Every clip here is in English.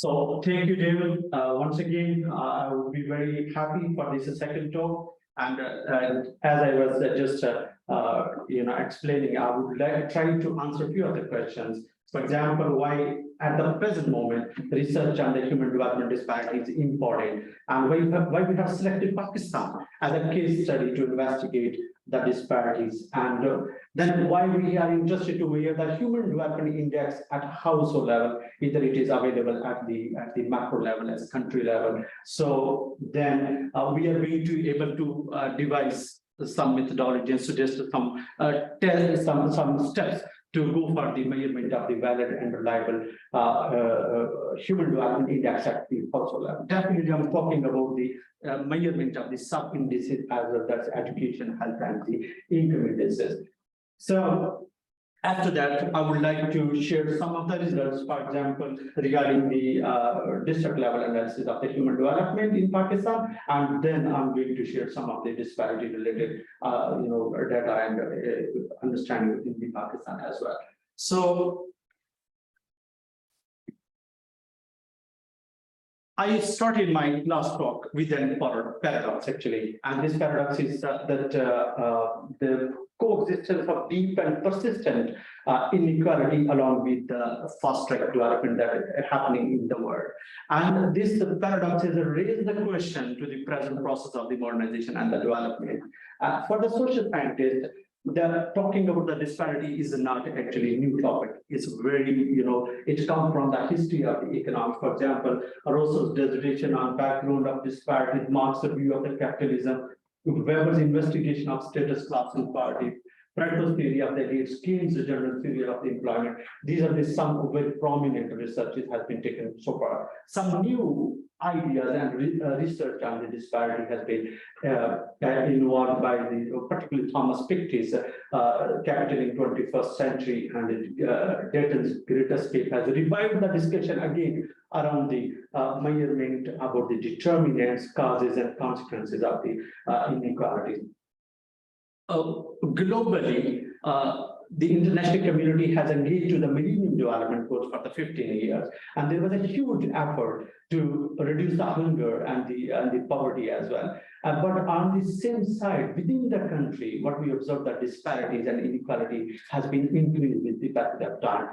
So thank you, David. Once again, I would be very happy for this second talk. And as I was explaining, I would like try to answer a few of the questions. For example, why at the present moment research on the human development disparity is important, and why we have selected Pakistan as a case study to investigate the disparities, and then why we are interested to measure the human development index at household level, either it is available at the macro level as a country level. So then we are going to able to devise some methodology and suggest some steps to go for the measurement of the valid and reliable human development index at the household level. Definitely, I'm talking about the measurement of the sub-indices as well as education, health, and the income indices. So after that, I would like to share some of the results, for example, regarding the district level analysis of the human development in Pakistan, and then I'm going to share some of the disparity related, data and understanding in the Pakistan as well. So I started my last talk with a paradox, actually, and this paradox is that the coexistence of deep and persistent inequality along with the fast-track development that is happening in the world. And this paradox has raised the question to the present process of the modernization and the development. For the social scientists, talking about the disparity is not actually a new topic. It's very, it comes from the history of the economics. For example, Russell's dissertation on background of disparity marks the view of the capitalism, Weber's investigation of status class and party, Plato's theory of the elites, Keynes' general theory of the employment. These are some very prominent research that has been taken so far. Some new ideas and research on the disparity has been involved by particularly Thomas Piketty's Capital in 21st Century, and Dayton's Great Escape has revived the discussion again around the measurement about the determinants, causes, and consequences of the inequality. Globally, the international community has engaged to the Millennium Development Goals for the 15 years, and there was a huge effort to reduce the hunger and the poverty as well. But on the same side, within the country, what we observe that disparities and inequality has been increased with the passage of time.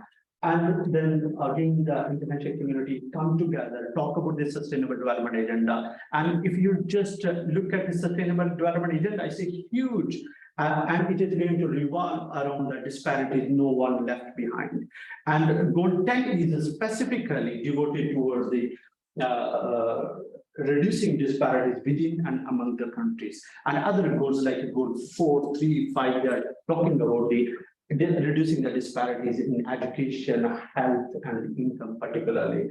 And then again, the international community come together, talk about the Sustainable Development Agenda. And if you just look at the Sustainable Development Agenda, I see huge, and it is going to revolve around the disparities, no one left behind. And Goal 10 is specifically devoted towards the reducing disparities within and among the countries. And other goals like Goal 4, 3, 5, they are talking about the reducing the disparities in education, health, and income, particularly.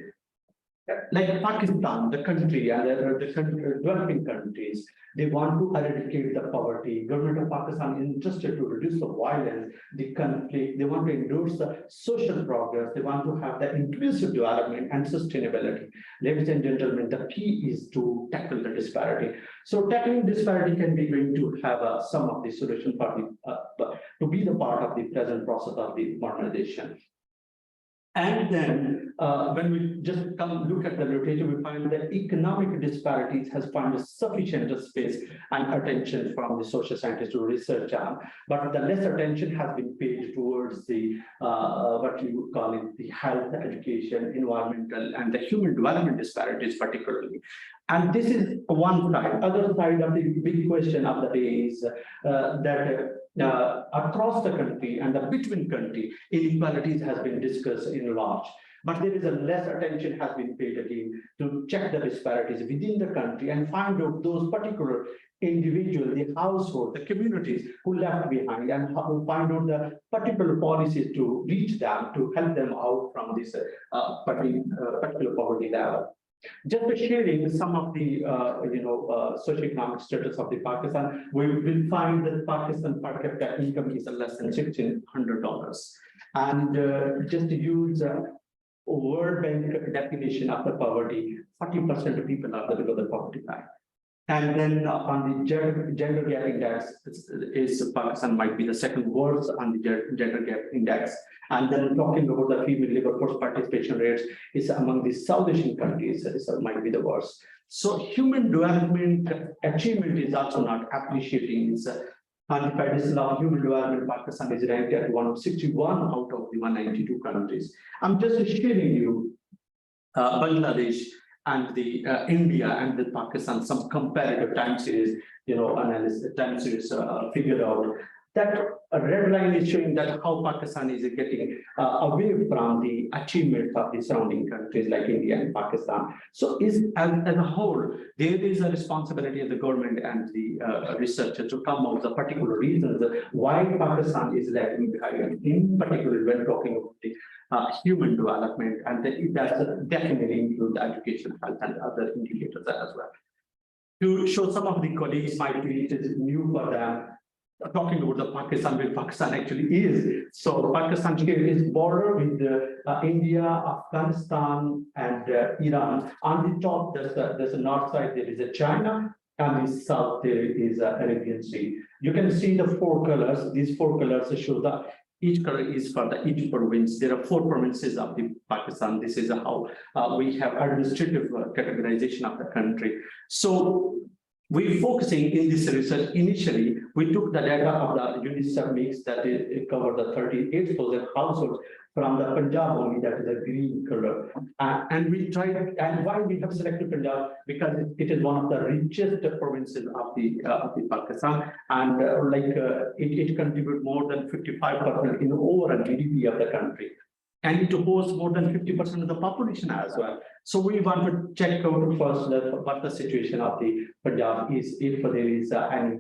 Like Pakistan, the country, and the developing countries, they want to eradicate the poverty. Government of Pakistan is interested to reduce the violence, the conflict. They want to endorse the social progress. They want to have the inclusive development and sustainability. Ladies and gentlemen, the key is to tackle the disparity. So tackling disparity can be going to have some of the solution for the to be the part of the present process of the modernization. And then when we just come look at the literature, we find that economic disparities has found sufficient space and attention from the social scientists to research on, but the less attention has been paid towards the what you would call it, the health, education, environmental, and the human development disparities particularly. And this is one side. Other side of the big question of the day is that across the country and between country, inequalities has been discussed in large. But there is a less attention has been paid again to check the disparities within the country and find out those particular individuals, the household, the communities who left behind, and how to find out the particular policies to reach them, to help them out from this particular poverty level. Just sharing some of the socioeconomic status of the Pakistan, we will find that Pakistan per capita income is less than $1,600, and just to use World Bank definition of the poverty, 40% of people are below the poverty line. And then on the gender gap index is Pakistan might be the second worst on the gender gap index. And then talking about the female labor force participation rates is among the South Asian countries, might be the worst. So human development achievement is also not appreciating. On the pedestal of human development, Pakistan is ranked at 161 out of the 192 countries. I'm just sharing you Bangladesh and the India and the Pakistan, some comparative time series, analysis time series figured out that a red line is showing that how Pakistan is getting away from the achievements of the surrounding countries like India and Pakistan. So as a whole, there is a responsibility of the government and the researcher to come up with the particular reasons why Pakistan is lagging behind, in particular when talking about the human development, and it does definitely include education, health, and other indicators as well. To show some of the colleagues might be it is new for them, talking about the Pakistan, where Pakistan actually is. So Pakistan here is border with India, Afghanistan, and Iran. On the top, there's a north side, there is a China, and the south, there is Arabian Sea. You can see the four colors. These four colors show the each color is for each province. There are 4 provinces of the Pakistan. This is how we have administrative categorization of the country. So we're focusing in this research. Initially, we took the data of the UNICEF mix that it covered the 38,000 households from the Punjab only, that is a green color. And we tried, and why we have selected Punjab? Because it is one of the richest provinces of the Pakistan, and it contributes more than 55% in overall GDP of the country. And it hosts more than 50% of the population as well. So we want to check out first what the situation of the Punjab is, if there is any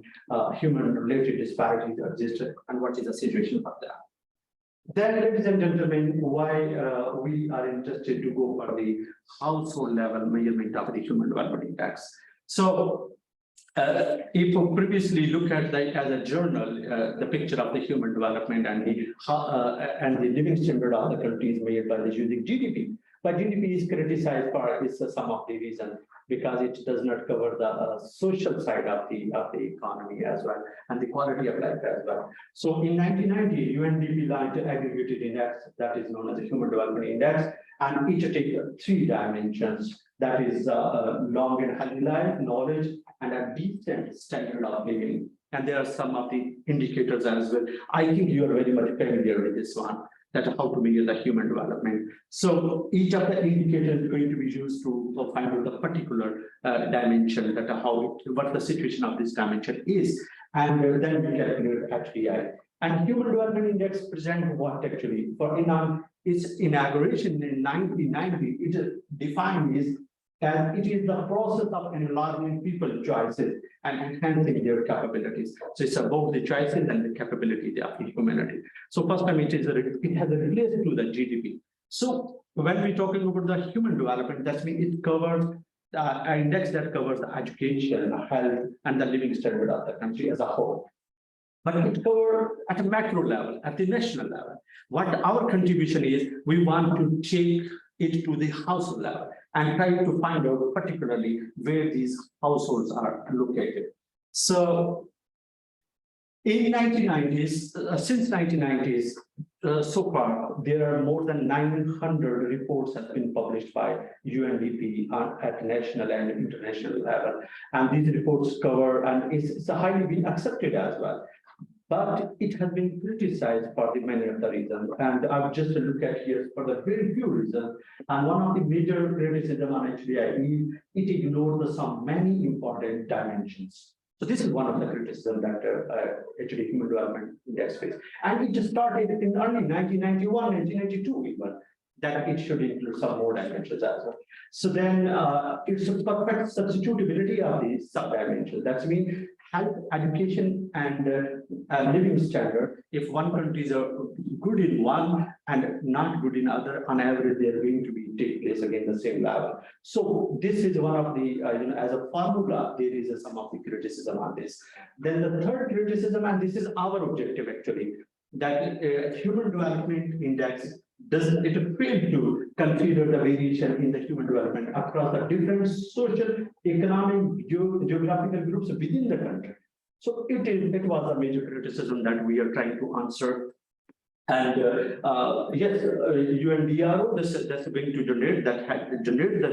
human-related disparities exist, and what is the situation for that. Then, ladies and gentlemen, why we are interested to go for the household level measurement of the human development index. So if we previously look at as a journal, the picture of the human development and the living standard of the country is made by the using GDP. But GDP is criticized for some of the reasons, because it does not cover the social side of the economy as well, and the quality of life as well. So in 1990, UNDP launched an aggregated index that is known as the Human Development Index, and it takes 3 dimensions. That is long and healthy life, knowledge, and a decent standard of living. And there are some of the indicators as well. I think you are very much familiar with this one, that how to measure the human development. So each of the indicators is going to be used to find out the particular dimension, that what the situation of this dimension is, and then we calculate HDI. And Human Development Index present what actually for its inauguration in 1990, it is defined as it is the process of enlarging people's choices and enhancing their capabilities. So it's about the choices and the capability of the humanity. So first time it has a relation to the GDP. So when we're talking about the human development, that means it covers an index that covers the education, health, and the living standard of the country as a whole. But it covers at a macro level, at the national level. What our contribution is, we want to take it to the household level and try to find out particularly where these households are located. So in 1990s, since 1990s, so far, there are more than 900 reports have been published by UNDP at national and international level. And these reports cover, and it's highly been accepted as well. But it has been criticized for the many of the reasons. And I've just looked at here for the very few reasons. And one of the major criticism on HDI, it ignores many important dimensions. So this is one of the criticism that actually Human Development Index face. And it just started in early 1991, 1992 even, that it should include some more dimensions as well. So then it's a perfect substitutability of the sub-dimensions. That means health, education, and living standard. If one country is good in one and not good in other, on average, they are going to be take place again the same level. So this is one of the, as a formula, there is some of the criticism on this. Then the third criticism, and this is our objective actually, that Human Development Index does it fail to consider the variation in the human development across the different social, economic, geographical groups within the country. So it was a major criticism that we are trying to answer. And yes, UNDRO, that's going to generate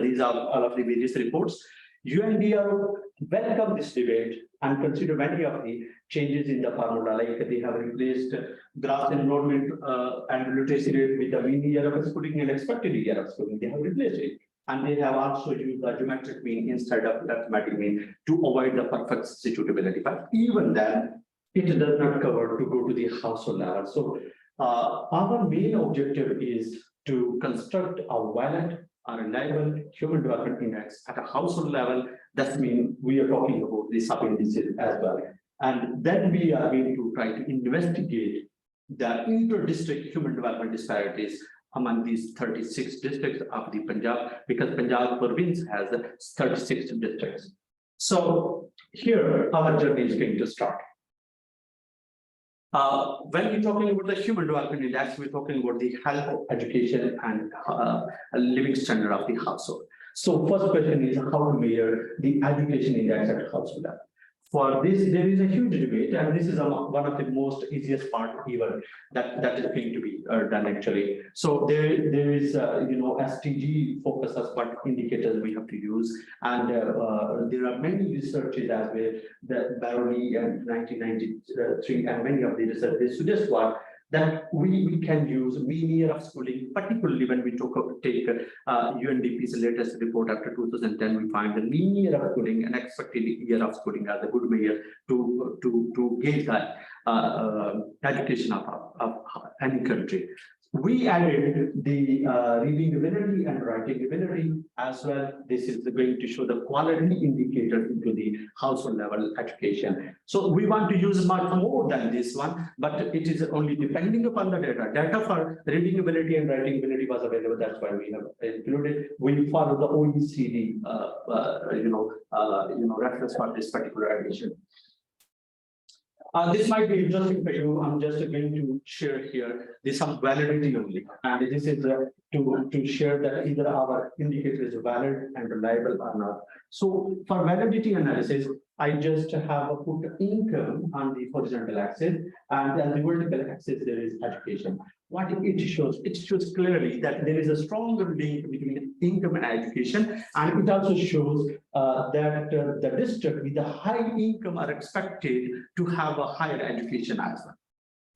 these are all of the various reports. UNDRO welcome this debate and consider many of the changes in the formula, like they have replaced gross enrollment and literacy rate with the mean year of schooling and expected year of schooling. They have replaced it. And they have also used the geometric mean instead of arithmetic mean to avoid the perfect substitutability. But even then, it does not cover to go to the household level. So our main objective is to construct a valid or reliable human development index at a household level. That means we are talking about the sub-indices as well. And then we are going to try to investigate the inter-district human development disparities among these 36 districts of the Punjab, because Punjab province has 36 districts. So here our journey is going to start. When we're talking about the human development index, we're talking about the health, education, and living standard of the household. So first question is how to measure the education index at household level. For this, there is a huge debate, and this is one of the most easiest part even that is going to be done actually. So there is STG focus as what indicators we have to use, and there are many researches as well that Baroni and 1993 and many of the research they suggest that we can use mean year of schooling, particularly when we take UNDP's latest report after 2010, we find the mean year of schooling and expected year of schooling as a good measure to gauge that education of any country. We added the reading ability and writing ability as well. This is going to show the quality indicator into the household level education. So we want to use much more than this one, but it is only depending upon the data. Data for reading ability and writing ability was available. That's why we have included. We follow the OECD, reference for this particular edition. This might be interesting for you. I'm just going to share here some validity only, and this is to share that either our indicator is valid and reliable or not. So for validity analysis, I just have put income on the horizontal axis, and on the vertical axis there is education. What it shows clearly that there is a stronger link between income and education, and it also shows that the district with the high income are expected to have a higher education as well,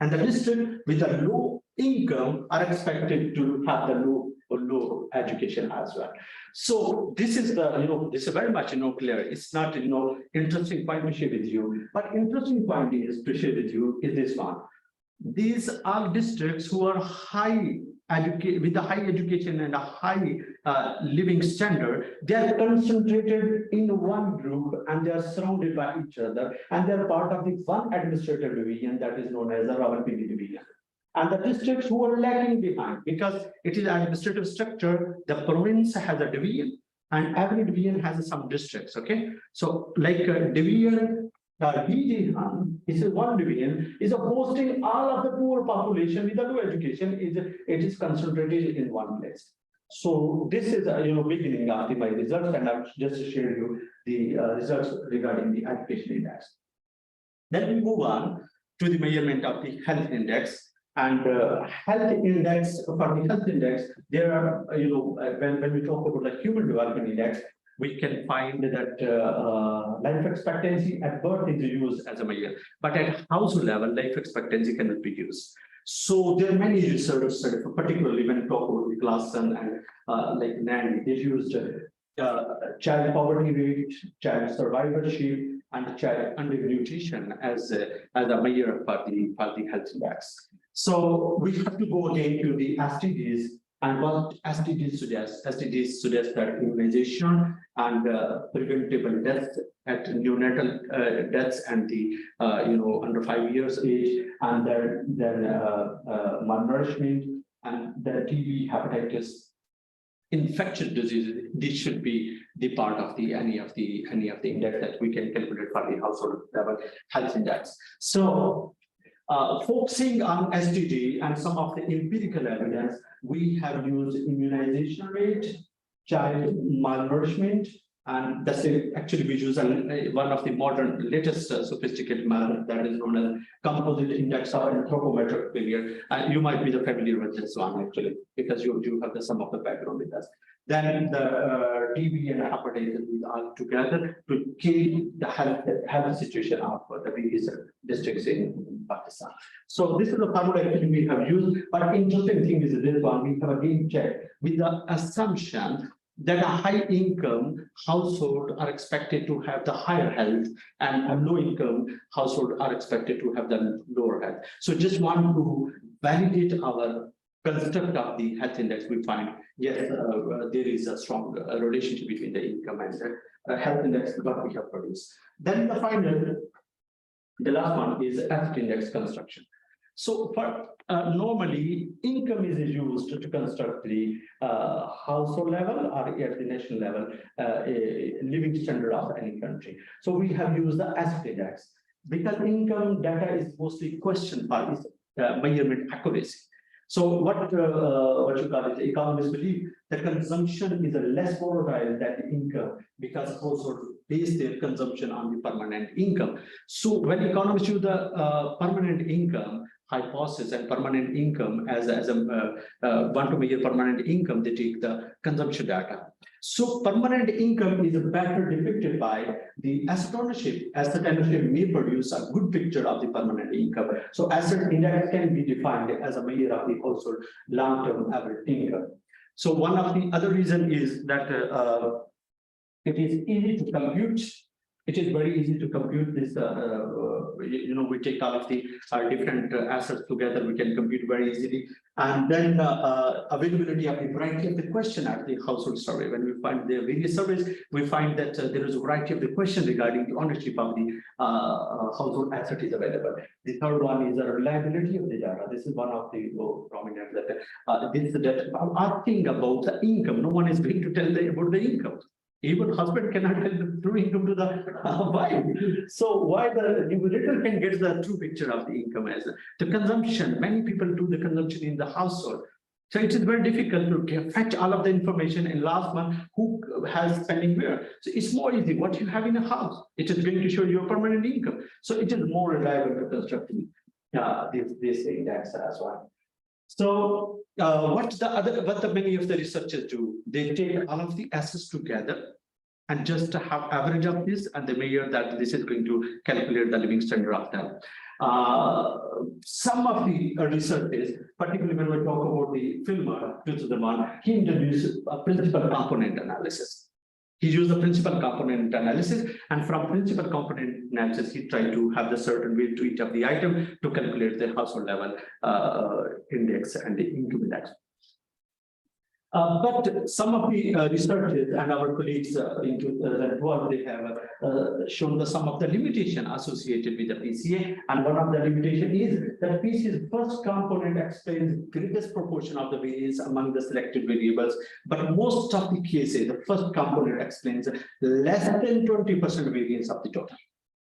and the district with the low income are expected to have the low education as well. So this is the this is very much clear. It's not interesting point to share with you, but interesting point is to share with you is this one. These are districts who are with a high education and a high living standard. They are concentrated in one group and they are surrounded by each other, and they are part of the one administrative division that is known as the Rawalpindi division. And the districts who are lagging behind, because it is an administrative structure, the province has a division and every division has some districts. Okay, so like division Bijihan is one division, is hosting all of the poor population with the low education. It is concentrated in one place. So this is beginning of my results, and I've just shared you the results regarding the education index. Then we move on to the measurement of the health index. And health index, for the health index, there are when we talk about the human development index, we can find that life expectancy at birth is used as a measure, but at household level, life expectancy cannot be used. So there are many research, particularly when we talk about the Glasson and like NAND, they used child poverty rate, child survivorship, and child undernutrition as a measure for the health index. So we have to go again to the SDGs. And what SDGs suggest that immunization and preventable deaths at neonatal deaths and the under 5 years age, and then malnourishment, and the TB, hepatitis, infectious diseases. This should be the part of any of the index that we can calculate for the household level health index. So Focusing on SDG and some of the empirical evidence, we have used immunization rate, child malnourishment, and that's actually we use one of the modern latest sophisticated method that is known as composite index of anthropometric failure. And you might be familiar with this one actually, because you do have some of the background with us. Then the TB and hepatitis are together to keep the health situation of the various districts in Pakistan. So this is the formula actually we have used, but interesting thing is this one, we have again checked with the assumption that a high income household are expected to have the higher health and a low income household are expected to have the lower health. So just want to validate our construct of the health index. We find yes, there is a strong relationship between the income and the health index that we have produced. Then the last one is asset index construction. So for normally income is used to construct the household level or at the national level a living standard of any country. So we have used the asset index because income data is mostly questioned by its measurement accuracy. So what you call it, economists believe that consumption is a less volatile than the income because households base their consumption on the permanent income. So when economists use the permanent income hypothesis and permanent income as a want to measure permanent income, they take the consumption data. So permanent income is better depicted by the asset ownership. Asset ownership may produce a good picture of the permanent income. So asset index can be defined as a measure of the household long-term average income. So one of the other reason is that it is easy to compute. It is very easy to compute this. We take all of the different assets together. We can compute very easily, and then availability of the variety of the question at the household survey. When we find the various surveys, we find that there is a variety of the question regarding the ownership of the household asset is available. The third one is the reliability of the data. This is one of the prominent that this is that asking about the income. No one is going to tell about the income. Even husband cannot tell the true income to the wife. So why the numerator can get the true picture of the income as the consumption. Many people do the consumption in the household. So it is very difficult to fetch all of the information in last month who has spending where. So it's more easy. What you have in a house, it is going to show your permanent income. So it is more reliable to construct this index as well. So what the many of the researchers do, they take all of the assets together and just have average of this, and they measure that this is going to calculate the living standard of them. Some of the researchers, particularly when we talk about the filmer 2001, he introduced a principal component analysis. He used the principal component analysis, and from principal component analysis, he tried to have the certain weight to each of the item to calculate the household level index and the income index. But some of the researchers and our colleagues in 2012, they have shown some of the limitation associated with the PCA. And one of the limitation is that PCA's first component explains greatest proportion of the variance among the selected variables. But most of the cases, the first component explains less than 20% variance of the total.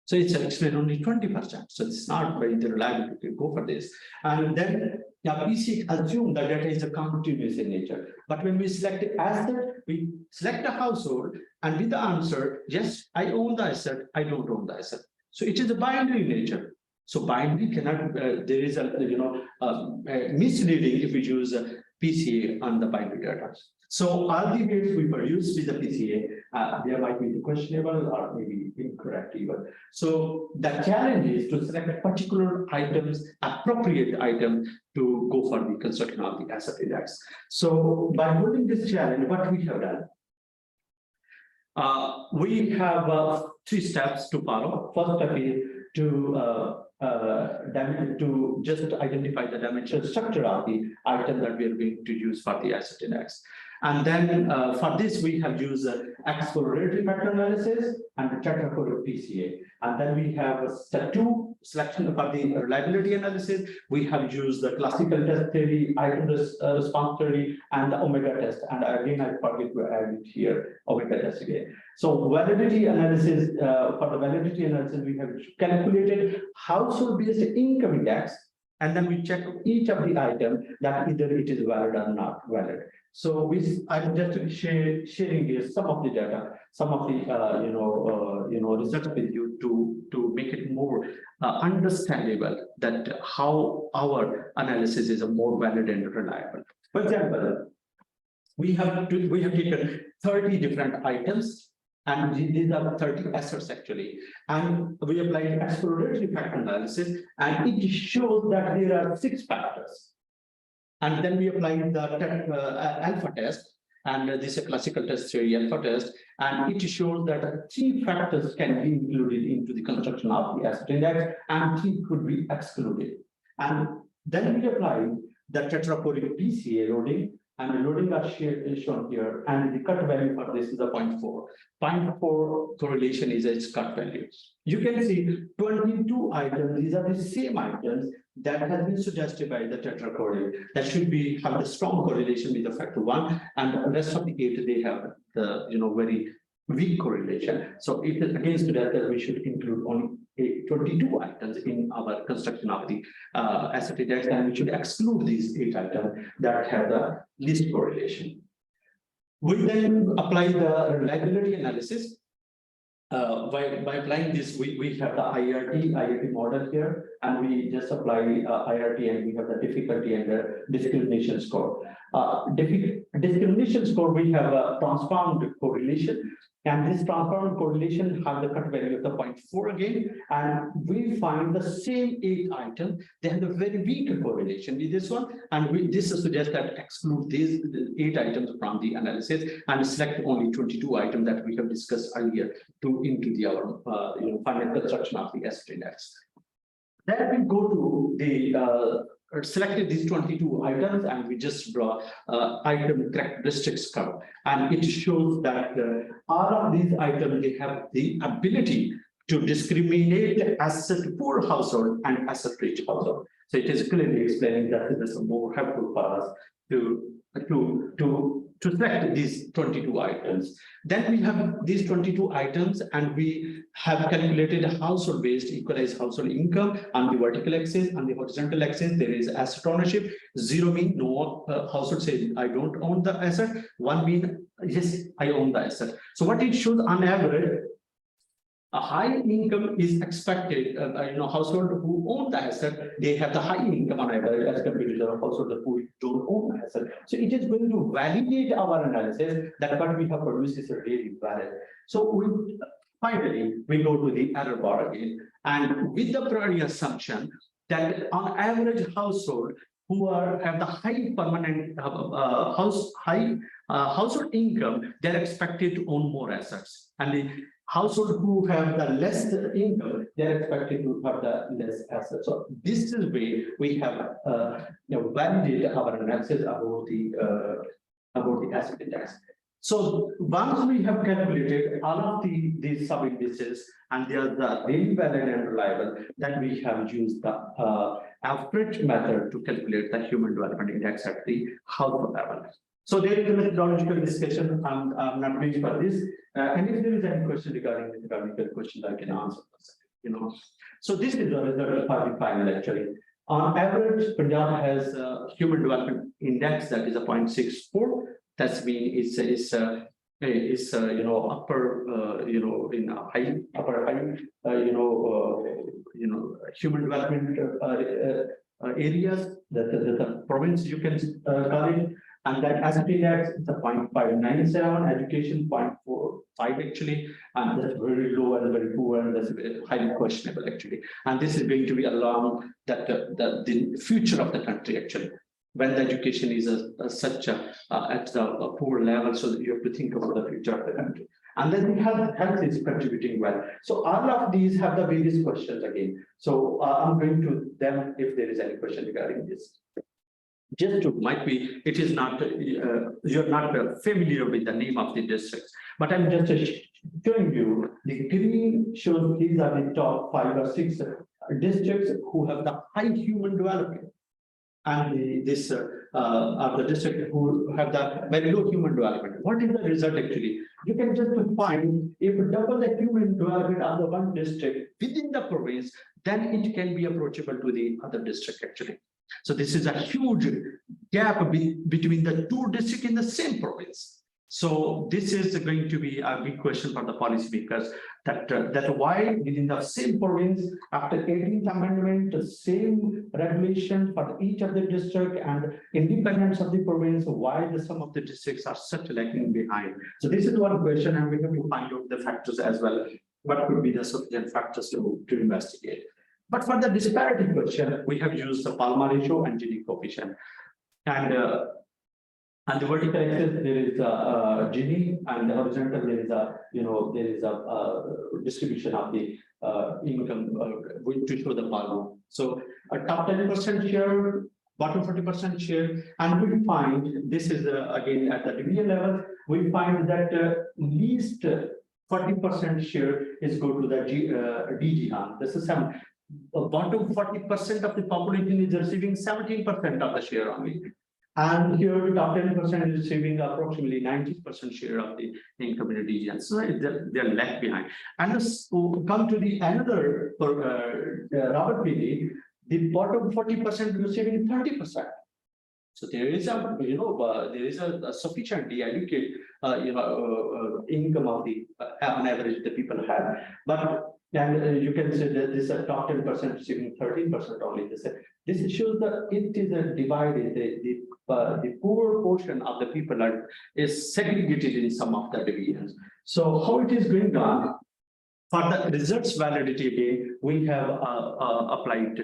So it's explained only 20%. So it's not very reliable to go for this. And then PC assume that data is a continuous in nature. But when we select the asset, we select a household, and with the answer, yes, I own the asset, I don't own the asset. So it is a binary nature. So binary cannot, there is a misleading if we use PCA on the binary data. So all the weights we produce with the PCA, there might be questionable or maybe incorrect even. So the challenge is to select a particular items, appropriate item to go for the construction of the asset index. So by holding this challenge, what we have done, we have 3 steps to follow. First step is to just identify the dimensional structure of the item that we are going to use for the asset index. And then for this, we have used exploratory factor analysis and the tetrachoric PCA. And then we have step 2 selection for the reliability analysis. We have used the classical test theory, item response theory, and the omega test. And again, I forget to add it here, omega test again. So validity analysis, for the validity analysis, we have calculated household-based income index, and then we check each of the items that either it is valid or not valid. So I'm just sharing here some of the data, some of the results with you to make it more understandable that how our analysis is a more valid and reliable. For example, we have taken 30 different items. And these are 30 assets actually. And we applied exploratory factor analysis, and it shows that there are 6 factors. And then we applied the alpha test, and this is a classical test theory alpha test, and it shows that 3 factors can be included into the construction of the asset index, and 3 could be excluded. And then we applied the tetrachoric PCA loading, and the loading is shown here, and the cut value for this is a 0.4. 0.4 correlation is its cut value. You can see 22 items, these are the same items that has been suggested by the tetrachoric that should have a strong correlation with the factor 1, and the rest of the 8 they have the very weak correlation. So it is against that we should include only 22 items in our construction of the asset index, and we should exclude these 8 items that have the least correlation. We then apply the reliability analysis. By applying this, we have the IRT model here, and we just apply IRT, and we have the difficulty and the discrimination score. Discrimination score, we have a transformed correlation, and this transformed correlation have the cut value of the 0.4 again, and we find the same 8 items, they have a very weak correlation with this one, and this suggests that exclude these 8 items from the analysis and select only 22 items that we have discussed earlier into our final construction of the asset index. Then we go to the selected these 22 items, and we just draw item characteristics curve, and it shows that all of these items, they have the ability to discriminate asset poor household and asset rich household. So it is clearly explaining that it is more helpful for us to select these 22 items. Then we have these 22 items, and we have calculated household-based equalized household income on the vertical axis. On the horizontal axis, there is asset ownership. 0 mean no household says I don't own the asset. 1 mean yes, I own the asset. So what it shows on average, a high income is expected. Household who own the asset, they have the high income on average as compared to the household who don't own the asset. So it is going to validate our analysis that what we have produced is really valid. So finally we go to the error bar again, and with the priori assumption that on average household who have the high permanent household income, they're expected to own more assets, and the household who have the less income, they're expected to have the less assets. So this is way we have validated our analysis about the asset index. So once we have calculated all of these sub indices, and they are the really valid and reliable, then we have used the average method to calculate the human development index at the household level. So there is a methodological discussion. I'm not doing for this. And if there is any question regarding methodological questions, I can answer. So this is the result for the final actually. On average, Punjab has a human development index that is a 0.64. That's mean it's upper in a high human development areas, the province you can call it. And that asset index is a 0.597, education 0.45 actually, and that's very low and very poor, and that's highly questionable actually. And this is going to be along that the future of the country actually, when the education is at a poor level, so that you have to think about the future of the country. And then the health is contributing well. So all of these have the various questions again. So I'm going to them if there is any question regarding this. just to might be it is not you're not familiar with the name of the districts, but I'm just showing you the green shows these are the top 5 or 6 districts who have the high human development, and this are the districts who have the very low human development. What is the result actually? You can just find if double the human development of the one district within the province, then it can be approachable to the other district actually. So this is a huge gap between the 2 districts in the same province. So this is going to be a big question for the policymakers, that why within the same province, after 18th amendment, the same regulation for each of the district and independence of the province, why the some of the districts are such lagging behind. So this is one question, and we're going to find out the factors as well. What could be the sufficient factors to investigate? But for the disparity question, we have used the Palmer ratio and Gini coefficient. And the vertical axis, there is a Gini, and the horizontal, there is a, there is a distribution of the income to show the Palmer. So a top 10% share, bottom 40% share, and we find this is again at the division level, we find that least 40% share is go to the DG. This is some bottom 40% of the population is receiving 17% of the share only. And here, top 10% is receiving approximately 90% share of the income in the region. So they're left behind. And come to the another Robert PD, the bottom 40% receiving 30%. So there is a, there is a sufficiently adequate, income of the on average the people have. But and you can say that this is a top 10% receiving 13% only. This shows that it is a divided. The poor portion of the people is segregated in some of the divisions. So how it is going on? For the results validity again, we have applied,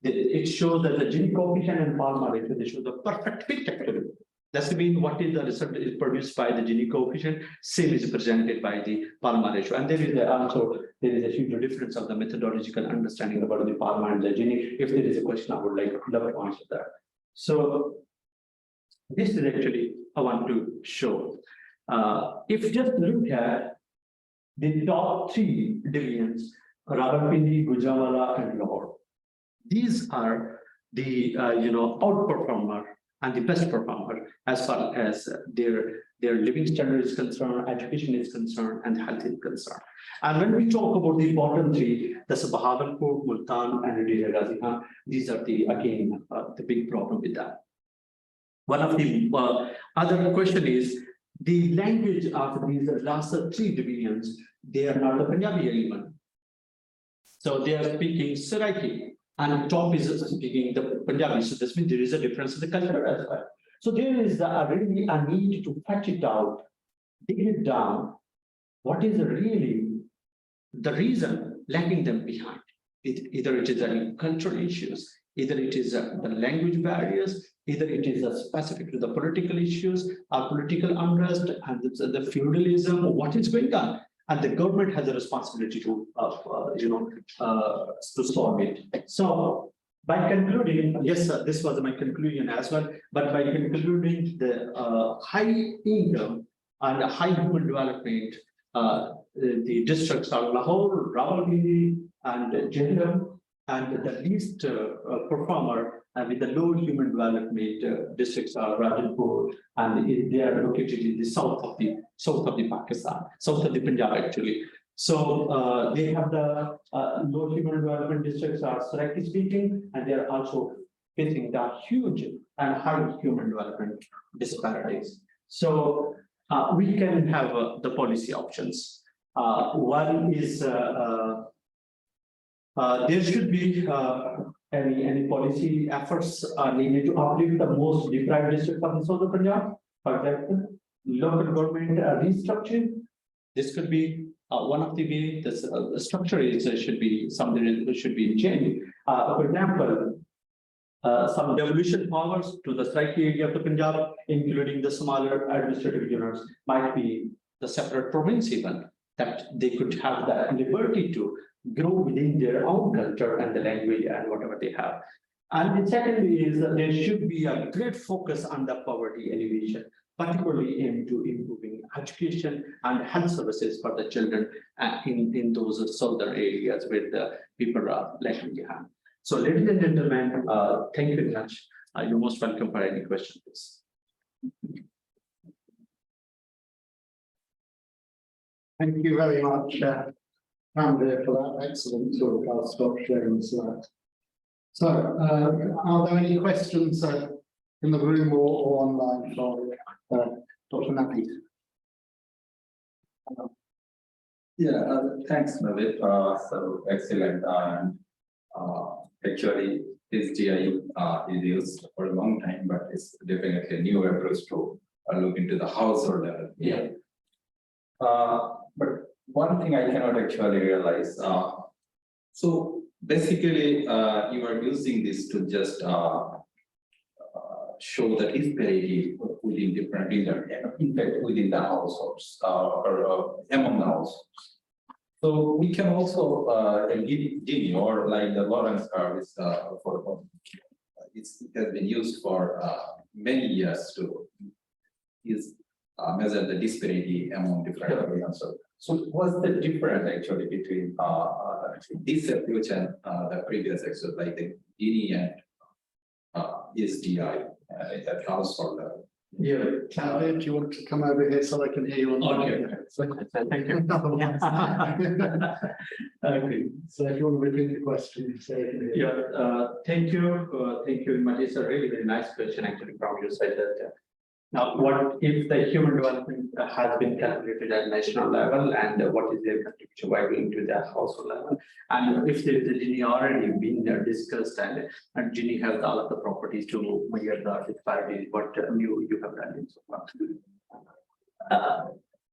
it shows that the Gini coefficient and Palmer ratio, they show the perfect fit actually. That's mean what is the result is produced by the Gini coefficient, same is presented by the Palmer ratio. And there is also a huge difference of the methodological understanding about the Palmer and the Gini. If there is a question, I would like to answer that. So this is actually I want to show. If you just look at the top 3 divisions, Rawalpindi, Gujrat, and Lahore, these are the outperformer and the best performer as far as their living standard is concerned, education is concerned, and health is concerned. And when we talk about the bottom 3, that's Bahawalpur, Multan, and Deir Ghazi Khan, these are the big problem with that. One of the other question is the language of these last 3 divisions, they are not the Punjabi even. So they are speaking Saraiki, and top is speaking the Punjabi. So this means there is a difference in the culture as well. So there is really a need to patch it out, dig it down. What is really the reason lagging them behind? Either it is cultural issues, either it is the language barriers, either it is specific to the political issues or political unrest and the feudalism, what is going on. And the government has a responsibility to solve it. So by concluding, yes, sir, this was my conclusion as well. But by concluding the high income and high human development, the districts are Lahore, Rawalpindi, and Jhelum, and the least performer with the low human development districts are Rajapur, and they are located in the south of the Pakistan, south of the Punjab actually. So they have the low human development districts are Saraiki speaking, and they are also facing the huge and high human development disparities. So we can have the policy options. One is there should be any policy efforts are needed to uplift the most deprived district of the southern Punjab. For example, local government restructuring. This could be one of the ways. The structure is should be something that should be changed. For example, some devolution powers to the Saraiki area of the Punjab, including the smaller administrative units, might be the separate province even, that they could have the liberty to grow within their own culture and the language and whatever they have. And the second is that there should be a great focus on the poverty alleviation, particularly aimed to improving education and health services for the children in those southern areas where the people are lagging behind. So, ladies and gentlemen, thank you very much. You're most welcome for any questions, please. Thank you very much, Tanveer, for that excellent talk. I'll stop sharing the slide. So, are there any questions in the room or online for Dr. Naveed? Thanks, Naveed. So excellent. And actually, SDI is used for a long time, but it's definitely a new approach to look into the household level. Yeah. But one thing I cannot actually realize. So basically, you are using this to just show the disparity within different in fact within the households or among the households. So we can also Gini or like the Lawrence curve is it has been used for many years to measure the disparity among different areas. So what's the difference actually between this approach and the previous exercise like the Gini and SDI at household level? Yeah, Tanveer, do you want to come over here so I can hear you on? Okay. Thank you. Okay. So if you want to repeat the question, say it. Yeah, thank you. Thank you very much. It's a really very nice question actually from your side. That now, what if the human development has been calculated at national level, and what is their contribution by going to the household level? And if there is a Gini already been discussed, and Gini has all of the properties to measure the disparity, what you have done in so far.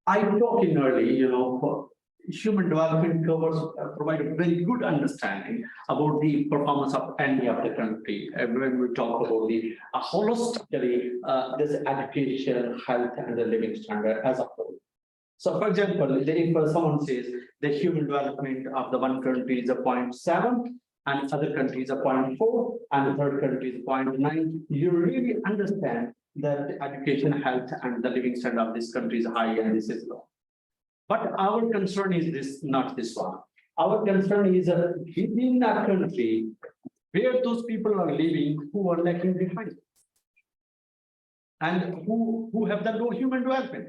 I talked in early, for human development covers provide a very good understanding about the performance of any of the country. When we talk about the holistically, this education, health, and the living standard as a whole. So, for example, if someone says the human development of the one country is a 0.7, and other country is a 0.4, and the third country is 0.9, you really understand that the education, health, and the living standard of this country is high and this is low. But our concern is this, not this one. Our concern is within a country where those people are living who are lacking behind and who have the low human development.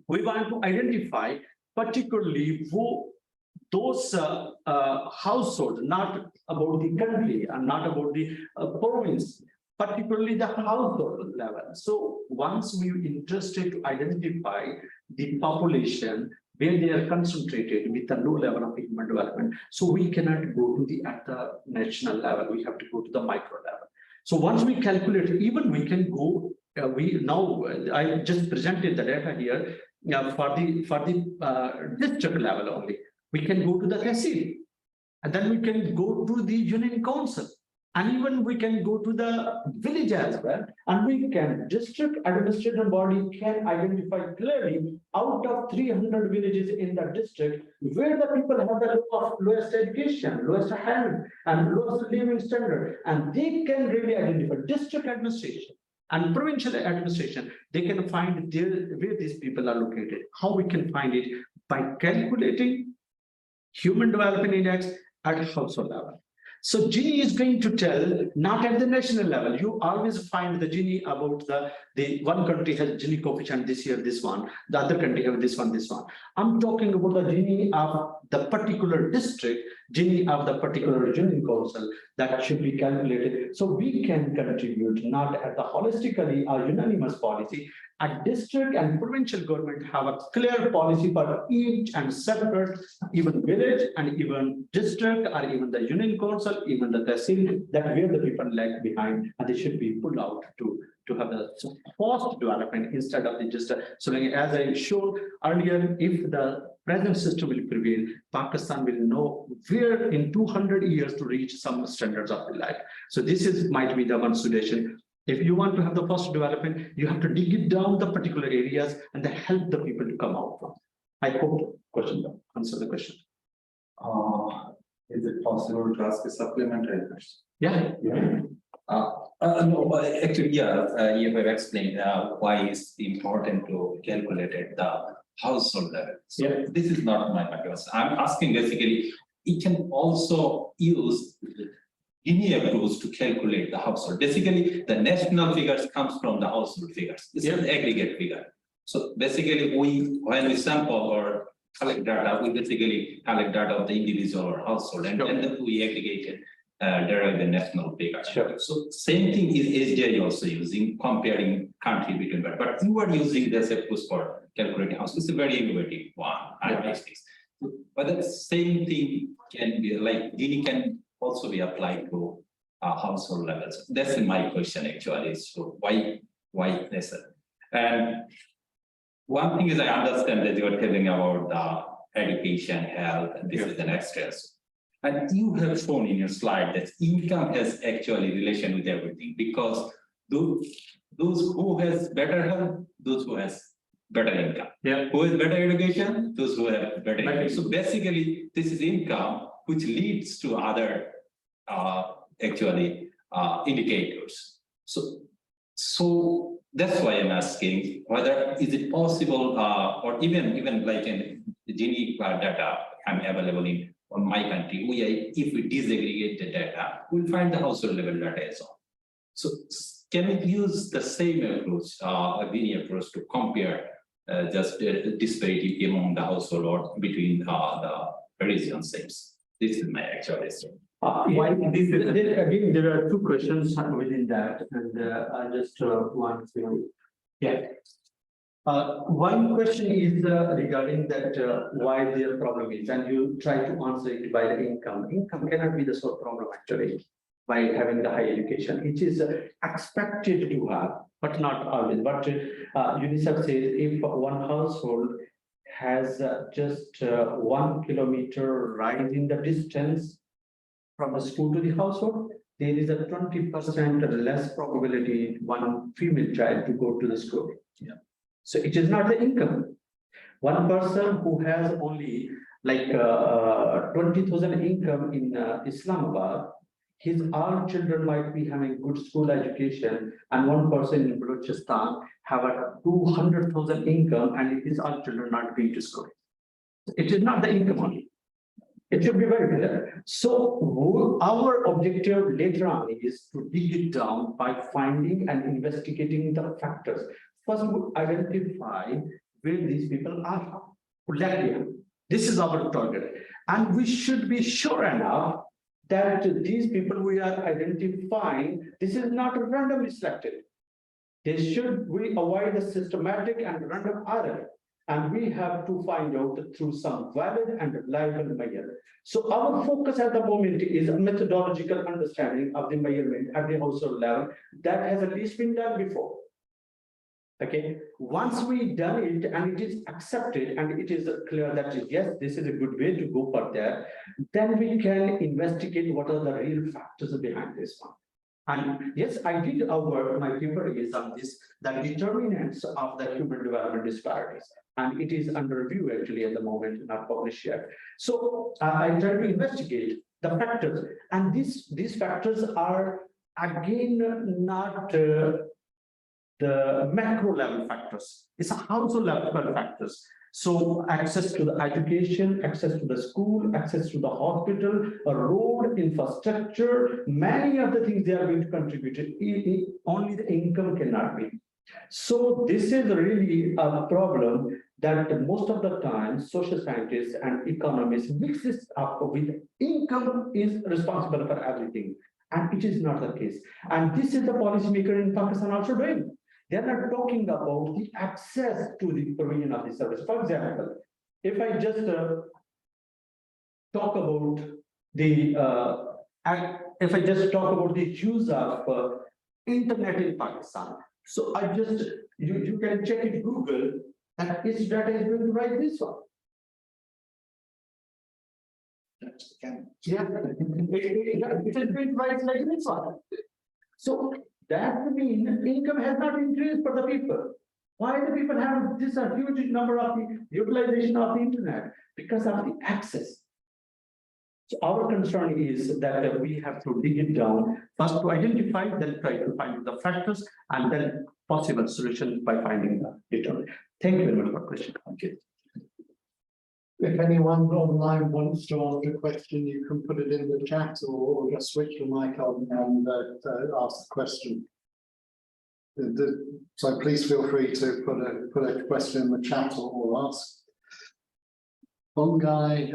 We want to identify particularly those households, not about the country and not about the province, particularly the household level. So once we are interested to identify the population where they are concentrated with a low level of human development, so we cannot go to at the national level. We have to go to the micro level. So once we calculate, even we can go. I just presented the data here for the district level only. We can go to the tehsil, and then we can go to the union council. And even we can go to the village as well, and we can district administrative body can identify clearly out of 300 villages in the district where the people have the lowest education, lowest health, and lowest living standard, and they can really identify district administration and provincial administration. They can find where these people are located. How we can find it? By calculating human development index at household level. So Gini is going to tell, not at the national level. You always find the Gini about the one country has Gini coefficient this year, this one, the other country have this one, this one. I'm talking about the Gini of the particular district, Gini of the particular union council that should be calculated. So we can contribute not at the holistically or unanimous policy. A district and provincial government have a clear policy for each and separate, even village and even district or even the union council, even the tehsil, that where the people lag behind, and they should be pulled out to have the fast development instead of the just so like as I showed earlier, if the present system will prevail, Pakistan will know where in 200 years to reach some standards of the life. So this might be the one suggestion. If you want to have the fast development, you have to dig it down the particular areas and then help the people to come out from. I hope answer the question. Is it possible to ask a supplementary question? Yeah. No, but actually, yeah, you have explained why it's important to calculate at the household level. So Yeah. this is not my question. I'm asking basically, it can also use Gini approach to calculate the household. Basically, the national figures comes from the household figures. It's an aggregate figure. So basically, when we sample or collect data, we basically collect data of the individual or household, and then we aggregate it. Derive the national figure. Sure. So same thing is SDI also using comparing country between, but you are using this approach for calculating house. It's a very innovative one. I like this. But the same thing can be like Gini can also be applied to household levels. That's my question actually. So why this? And one thing is I understand that you are telling about the education, health, and this is the next stress. And you have shown in your slide that income has actually relation with everything, because those who has better health, those who has better income. Yeah. Who has better education, those who have better income. So basically, this is income which leads to other indicators. So that's why I'm asking whether is it possible or even like in the Gini data I'm available in on my country, if we disaggregate the data, we'll find the household level data as well. So can we use the same approach, a Gini approach, to compare just the disparity among the household or between the region states? This is my actual question. Again, there are two questions within that, and I just want to, one question is regarding that why their problem is, and you try to answer it by the income. Income cannot be the sole problem actually by having the high education. It is expected to have, but not always. But UNICEF says if one household has just 1 kilometer rise in the distance from the school to the household, there is a 20% less probability one female child to go to the school. Yeah. So it is not the income. One person who has only like 20,000 income in Islamabad, his all children might be having good school education, and one person in Balochistan have a 200,000 income and his all children not going to school. It is not the income only. It should be very clear. So our objective later on is to dig it down by finding and investigating the factors. First, we identify where these people are. This is our target. And we should be sure enough that these people we are identifying, this is not randomly selected. We avoid the systematic and random error. And we have to find out through some valid and reliable measure. So our focus at the moment is a methodological understanding of the measurement at the household level that has at least been done before. Okay, once we done it and it is accepted and it is clear that yes, this is a good way to go for that, then we can investigate what are the real factors behind this one. And yes, I did my paper is on this, the determinants of the human development disparities. And it is under review actually at the moment, not published yet. So I try to investigate the factors, and these factors are again not the macro level factors. It's a household level factors. So access to the education, access to the school, access to the hospital, a road, infrastructure, many of the things they are going to contribute. Only the income cannot be. So this is really a problem that most of the time social scientists and economists mix this up with income is responsible for everything. And it is not the case. And this is the policymaker in Pakistan also doing. They are not talking about the access to the provision of the service. For example, if I just talk about the use of internet in Pakistan, so I just you can check it Google, and its data is going to write this one. Yeah, it is going to write like this one. So that means income has not increased for the people. Why the people have this a huge number of the utilization of the internet? Because of the access. So our concern is that we have to dig it down, first to identify, then try to find the factors, and then possible solutions by finding the determinant. Thank you very much for the question. Okay. If anyone online wants to ask a question, you can put it in the chat or just switch your mic on and ask the question. So please feel free to put a question in the chat or ask. One guy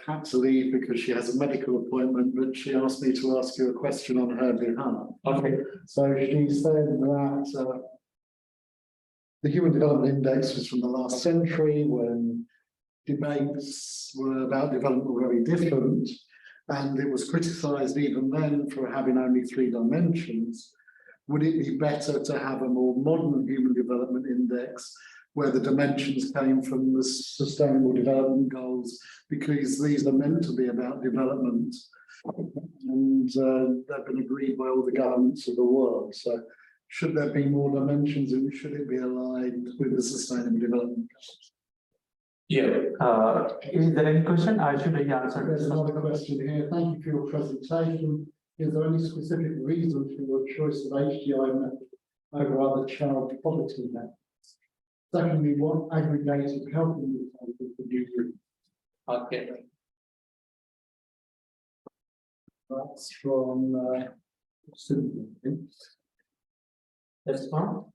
had to leave because she has a medical appointment, but she asked me to ask you a question on her behalf. Okay. So she said that the Human Development Index was from the last century when debates were about development were very different, and it was criticised even then for having only 3 dimensions. Would it be better to have a more modern Human Development Index where the dimensions came from the Sustainable Development Goals, because these are meant to be about development, and they've been agreed by all the governments of the world? So should there be more dimensions, and should it be aligned with the Sustainable Development Goals? Yeah. Is there any question? I should answer. There's another question here. Thank you for your presentation. Is there any specific reason for your choice of HDI method over other child poverty methods? Secondly, what aggregated health indicators would you use? Okay. That's from Susan. That's fine.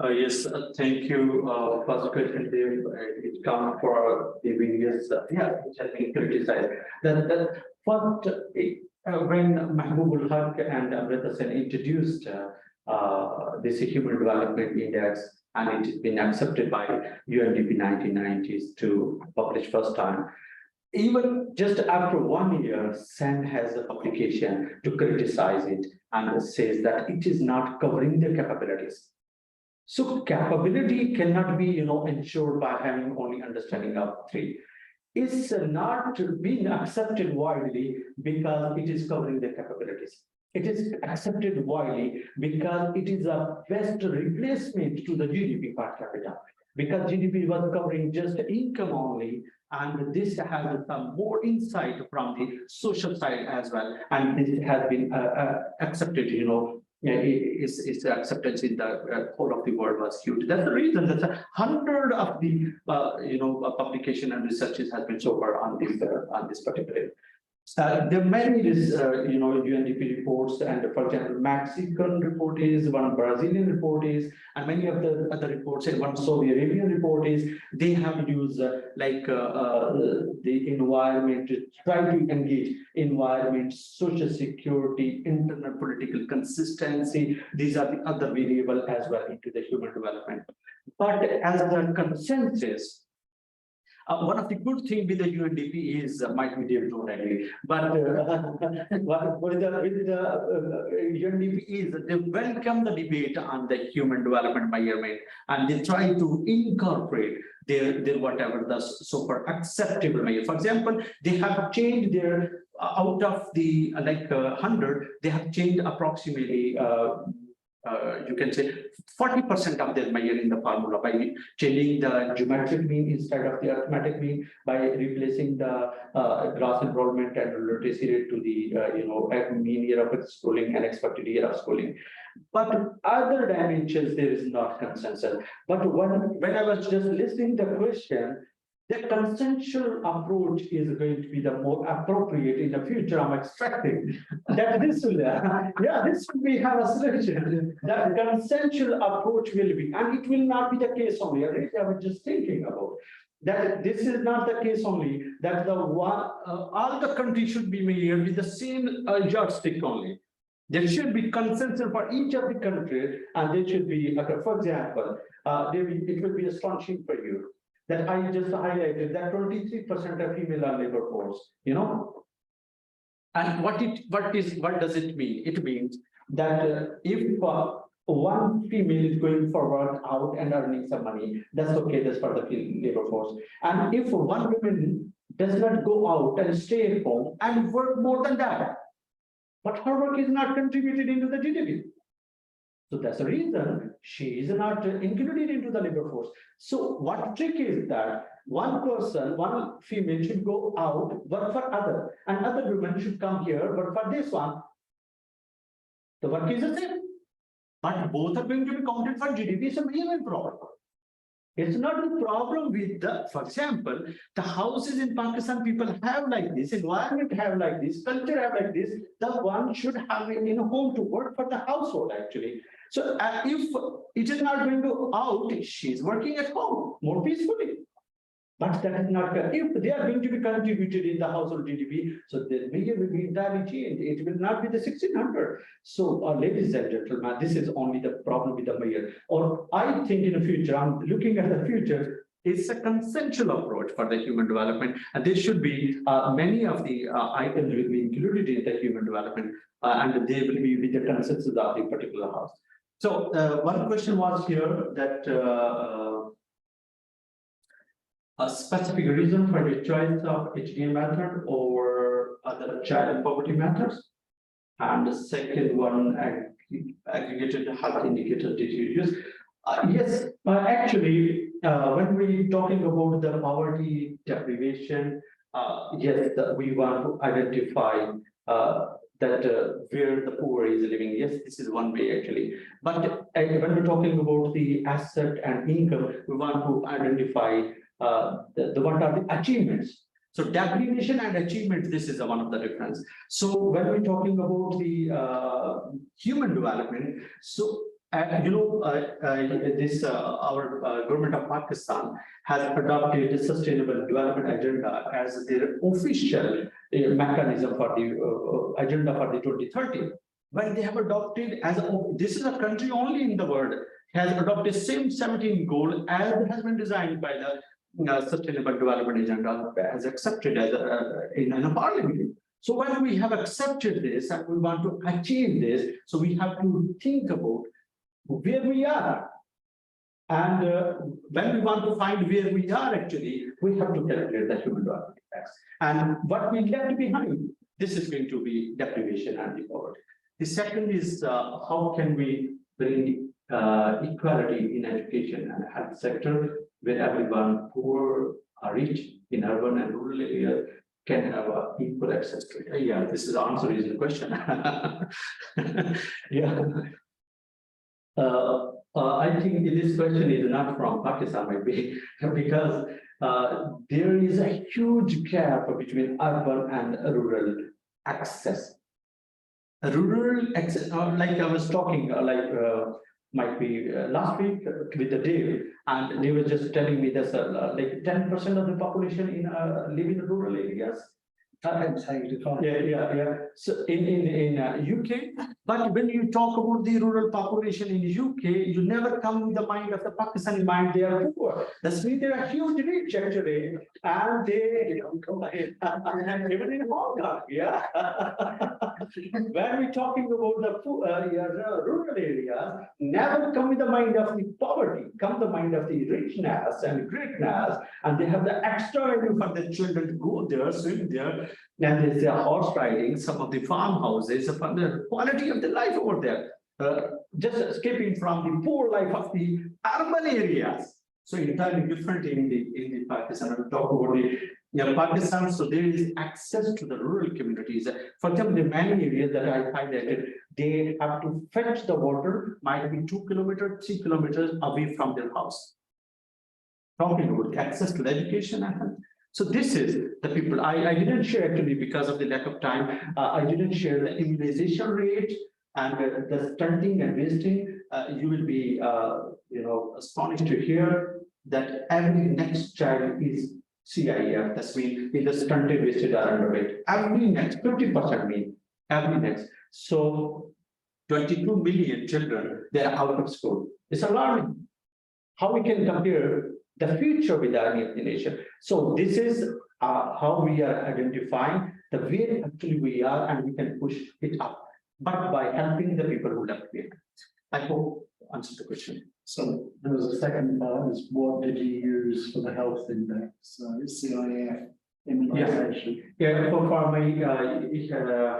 Yes, thank you. First question, Dave. It comes for the various, which has been criticized. That what when Mahbubul Haq and Amrita Sen introduced this Human Development Index, and it has been accepted by UNDP 1990s to publish first time. Even just after 1 year, SEN has a publication to criticize it and says that it is not covering the capabilities. So capability cannot be, ensured by having only understanding of 3. It's not being accepted widely because it is covering the capabilities. It is accepted widely because it is a best replacement to the GDP per capita. Because GDP was covering just income only, and this has some more insight from the social side as well. And this has been accepted, its acceptance in the whole of the world was huge. That's the reason that 100 of the publication and researches has been so far on this particular. There are many UNDP reports, and for example, Mexican report is, one Brazilian report is, and many of the other reports, and one Saudi Arabian report is. They have used the environment to try to engage environment, social security, internal political consistency. These are the other variables as well into the human development. But as the consensus, one of the good things with the UNDP is, might be David don't agree, but with the UNDP is they welcome the debate on the human development measurement, and they try to incorporate their whatever the super acceptable measure. For example, they have changed their out of the 100, they have changed approximately. You can say 40% of their measure in the formula by changing the geometric mean instead of the arithmetic mean, by replacing the gross enrollment and literacy rate to the mean year of schooling and expected year of schooling. But other dimensions there is not consensus. But when I was just listening to the question, the consensual approach is going to be the more appropriate in the future. I'm expecting that this will, this will be have a solution. That consensual approach will be, and it will not be the case only. I was just thinking about that. This is not the case only. That the one all the countries should be measured with the same yardstick only. There should be consensus for each of the countries, and there should be, for example, it will be astonishing for you that I just highlighted that 23% of female are labor force, and what does it mean? It means that if one female is going for work out and earning some money, that's okay, that's for the labor force. And if one woman does not go out and stay at home and work more than that, but her work is not contributed into the GDP. So that's the reason she is not included into the labor force. So what trick is that one person, one female should go out, work for other, and other women should come here, but for this one, the work is the same. But both are going to be counted for GDP. It's a major problem. It's not a problem with the, for example, the houses in Pakistan, people have like this, environment have like this, culture have like this. The one should have in a home to work for the household actually. So if it is not going to out, she's working at home more peacefully. But that is not, if they are going to be contributed in the household GDP, so the measure will be entirely changed. It will not be the 1600. So, ladies and gentlemen, this is only the problem with the mayor. Or I think in the future, I'm looking at the future, it's a consensual approach for the human development. And there should be many of the items will be included in the human development, and they will be with the consensus of the particular house. So, one question was here that a specific reason for the choice of HDA method over other child poverty methods. And the second one, aggregated health indicator did you use? Yes, actually, when we're talking about the poverty deprivation, yes, we want to identify that where the poor is living. Yes, this is one way actually. But when we're talking about the asset and income, we want to identify what are the achievements. So deprivation and achievement, this is one of the difference. So when we're talking about the human development, so this our government of Pakistan has adopted the Sustainable Development Agenda as their official mechanism for the agenda for the 2030. But they have adopted as this is a country only in the world has adopted same 17 goal as has been designed by the Sustainable Development Agenda as accepted as in a parliament. So when we have accepted this and we want to achieve this, so we have to think about where we are. And when we want to find where we are actually, we have to calculate the human development index. And what we left behind, this is going to be deprivation and the poverty. The second is how can we bring equality in education and health sector, where everyone, poor or rich, in urban and rural areas, can have equal access to it. Yeah, this is the answer is the question. Yeah. I think this question is not from Pakistan, maybe, because there is a huge gap between urban and rural access. Rural access, like I was talking, might be last week with the Dave, and they were just telling me that like 10% of the population in live in rural areas. Yeah. So in UK, but when you talk about the rural population in UK, you never come with the mind of the Pakistani mind. They are poor. That's mean they are huge rich actually, and they even in Hong Kong. Yeah. When we're talking about the poor, rural areas, never come with the mind of the poverty. Come the mind of the richness and greatness, and they have the extra value for the children to go there, swim there. And there's a horse riding, some of the farmhouses, from the quality of the life over there. Just escaping from the poor life of the urban areas. So entirely different in the Pakistan. We'll talk about the Pakistan. So there is access to the rural communities. For example, the many areas that I highlighted, they have to fetch the water, might be 2 kilometers, 3 kilometers away from their house. Talking about access to the education and health. So this is the people. I didn't share actually because of the lack of time. I didn't share the immunization rate and the stunting and wasting. You will be astonished to hear that every next child is CIF. That's mean in the stunted, wasted or underweight. Every next 50% mean every next. So 22 million children, they are out of school. It's alarming. How we can compare the future with the army of the nation. So this is how we are identifying the way actually we are, and we can push it up, but by helping the people who left behind. I hope answered the question. So there was a second part, is what did you use for the health index? So CIF, immunization. Yeah, for my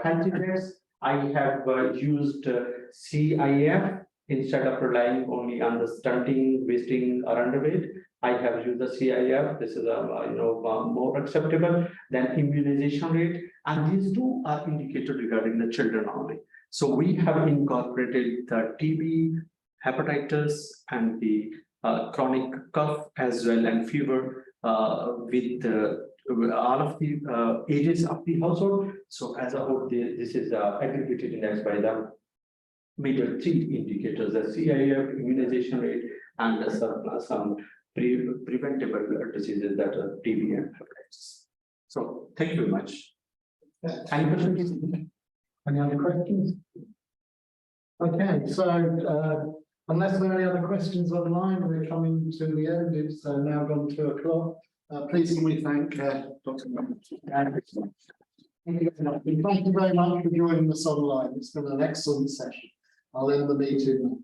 health index, I have used CIF, instead of relying only on the stunting, wasting or underweight, I have used the CIF. This is more acceptable than immunization rate. And these two are indicated regarding the children only. So we have incorporated the TB, hepatitis, and the chronic cough as well, and fever with all of the ages of the household. So as a whole, this is aggregated index by the major three indicators: the CIF, immunization rate, and some preventable diseases that are TB and hepatitis. So thank you very much. Any questions? Any other questions? Okay, so unless there are any other questions online, we're coming to the end. It's now gone 2 o'clock. Please can we thank Dr. Thank you very much for joining us online. It's been an excellent session. I'll end the meeting.